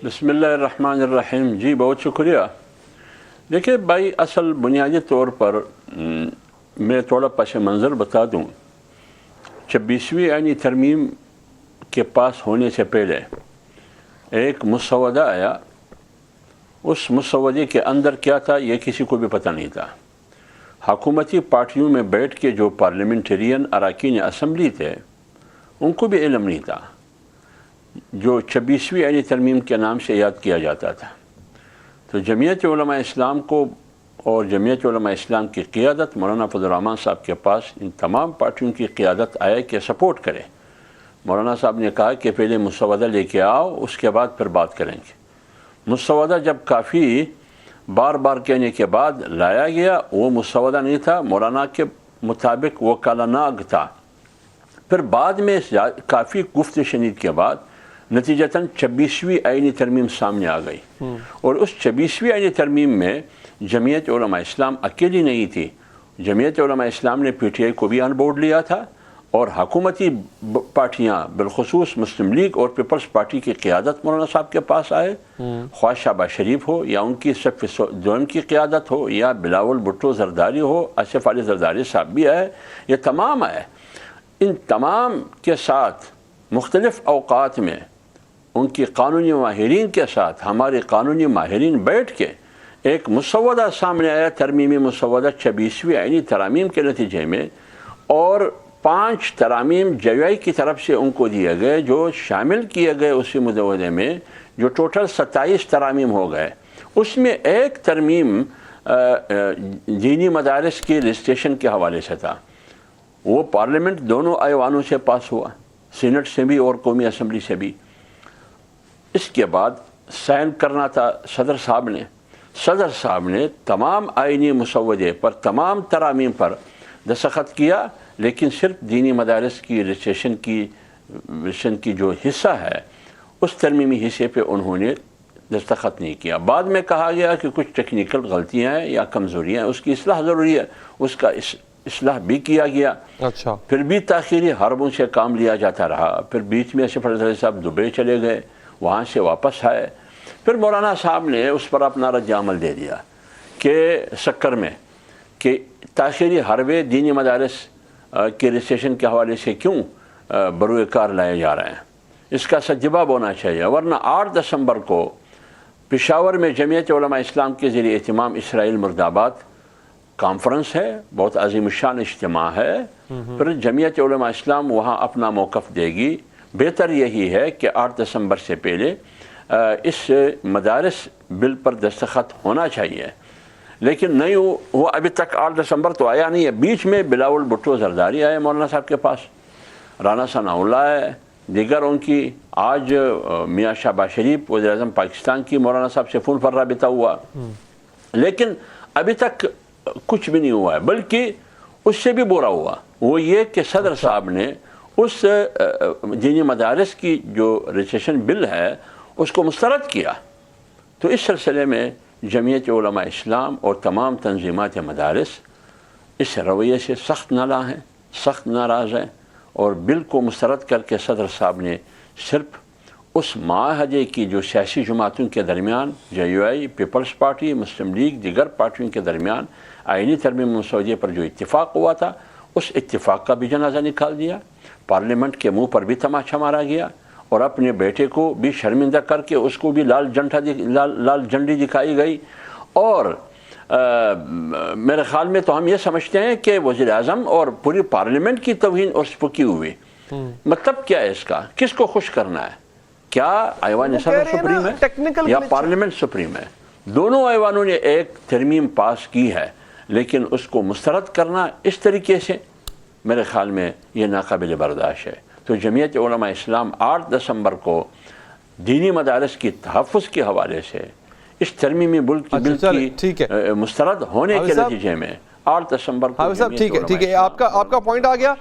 بسم اللہ الرحمن الرحیم. جی بہت شکریہ. دیکھیں بھائی، اصل بنیادی طور پر میں تھوڑا پس منظر بتا دوں. 26ویں آئینی ترمیم کے پاس ہونے سے پہلے ایک مسودہ آیا. اس مسودے کے اندر کیا تھا یہ کسی کو بھی پتہ نہیں تھا. حکومتی پارٹیوں میں بیٹھ کے جو پارلیمنٹرین اراکین اسمبلی تھے ان کو بھی علم نہیں تھا جو 26ویں آئینی ترمیم کے نام سے یاد کیا جاتا تھا. تو جمعیت علماء اسلام کو اور جمعیت علماء اسلام کی قیادت مولانا فضل الرحمان صاحب کے پاس ان تمام پارٹیوں کی قیادت آئے کہ سپورٹ کرے. مولانا صاحب نے کہا کہ پہلے مسودہ لے کے آؤ، اس کے بعد پھر بات کریں گے. مسودہ جب کافی بار بار کہنے کے بعد لایا گیا، وہ مسودہ نہیں تھا، مولانا کے مطابق وہ کالا ناگ تھا. پھر بعد میں کافی گفت شنید کے بعد نتیجتاً 26ویں آئینی ترمیم سامنے آ گئی. اور اس 26ویں آئینی ترمیم میں جمعیت علماء اسلام اکیلی نہیں تھی. جمعیت علماء اسلام نے پی ٹی آئی کو بھی آن بورڈ لیا تھا، اور حکومتی پارٹیاں بالخصوص مسلم لیگ اور پیپلز پارٹی کی قیادت مولانا صاحب کے پاس آئے، خواہ شہباز شریف ہو یا ان کی صف دوم کی قیادت ہو یا بلاول بھٹو زرداری ہو، آصف علی زرداری صاحب بھی آئے، یہ تمام آئے. ان تمام کے ساتھ مختلف اوقات میں ان کی قانونی ماہرین کے ساتھ ہمارے قانونی ماہرین بیٹھ کے ایک مسودہ سامنے آیا، ترمیمی مسودہ 26ویں آئینی ترامیم کے نتیجے میں، اور 5 ترامیم جیوئی کی طرف سے ان کو دیے گئے جو شامل کیے گئے اسی مسودے میں، جو ٹوٹل 27 ترامیم ہو گئے. اس میں ایک ترمیم دینی مدارس کی رجسٹریشن کے حوالے سے تھا. وہ پارلیمنٹ دونوں ایوانوں سے پاس ہوا، سینٹ سے بھی اور قومی اسمبلی سے بھی. اس کے بعد سائن کرنا تھا صدر صاحب نے تمام آئینی مسودے پر، تمام ترامیم پر دستخط کیا، لیکن صرف دینی مدارس کی رجسٹریشن کی جو حصہ ہے اس ترمیمی حصے پہ انہوں نے دستخط نہیں کیا. بعد میں کہا گیا کہ کچھ ٹیکنیکل غلطیاں ہیں یا کمزوریاں ہیں، اس کی اصلاح ضروری ہے، اس کا اصلاح بھی کیا گیا. اچھا. پھر بھی تاخیری حربوں سے کام لیا جاتا رہا. پھر بیچ میں آصف علی صاحب دبئی چلے گئے، وہاں سے واپس آئے. پھر مولانا صاحب نے اس پر اپنا رد عمل دے دیا کہ سکر میں کہ تاخیری حربے دینی مدارس کے رجسٹریشن کے حوالے سے کیوں بروئے کار لائے جا رہے ہیں، اس کا سچ جواب ہونا چاہیے. ورنہ 8 دسمبر کو پشاور میں جمعیت علماء اسلام کے زیر اہتمام اسرائیل مرد آباد کانفرنس ہے، بہت عظیم الشان اجتماع ہے. پھر جمعیت علماء اسلام وہاں اپنا موقف دے گی. بہتر یہی ہے کہ 8 دسمبر سے پہلے اس مدارس بل پر دستخط ہونا چاہیے، لیکن نہیں وہ ابھی تک 8 دسمبر تو آیا نہیں ہے. بیچ میں بلاول بھٹو زرداری آئے مولانا صاحب کے پاس، رانا ثناء اللہ آئے، دیگر ان کی. آج میاں شہباز شریف وزیر اعظم پاکستان کی مولانا صاحب سے فون پر رابطہ ہوا، لیکن ابھی تک کچھ بھی نہیں ہوا ہے. بلکہ اس سے بھی برا ہوا وہ یہ کہ صدر صاحب نے اس دینی مدارس کی جو رجسٹریشن بل ہے اس کو مسترد کیا. تو اس سلسلے میں جمعیت علماء اسلام اور تمام تنظیمات مدارس اس رویے سے سخت نالاں ہیں، سخت ناراض ہیں، اور بل کو مسترد کر کے صدر صاحب نے صرف اس معاہدے کی جو سیاسی جماعتوں کے درمیان، J U I, people's party, مسلم لیگ، دیگر پارٹیوں کے درمیان آئینی ترمیم مسودے پر جو اتفاق ہوا تھا، اس اتفاق کا بھی جنازہ نکال دیا. پارلیمنٹ کے منہ پر بھی تماچا مارا گیا، اور اپنے بیٹے کو بھی شرمندہ کر کے اس کو بھی لال جھنڈی دکھائی گئی. اور میرے خیال میں تو ہم یہ سمجھتے ہیں کہ وزیر اعظم اور پوری پارلیمنٹ کی توہین اور سپکی ہوئی. مطلب کیا ہے اس کا؟ کس کو خوش کرنا ہے؟ کیا ایوان صدر سپریم ہے یا پارلیمنٹ سپریم ہے؟ دونوں ایوانوں نے ایک ترمیم پاس کی ہے، لیکن اس کو مسترد کرنا اس طریقے سے میرے خیال میں یہ ناقابل برداشت ہے. تو جمعیت علماء اسلام 8 دسمبر کو دینی مدارس کی تحفظ کے حوالے سے اس ترمیمی بل کی مسترد ہونے کے نتیجے میں 8 دسمبر کو ٹھیک ہے آپ کا پوائنٹ آ گیا.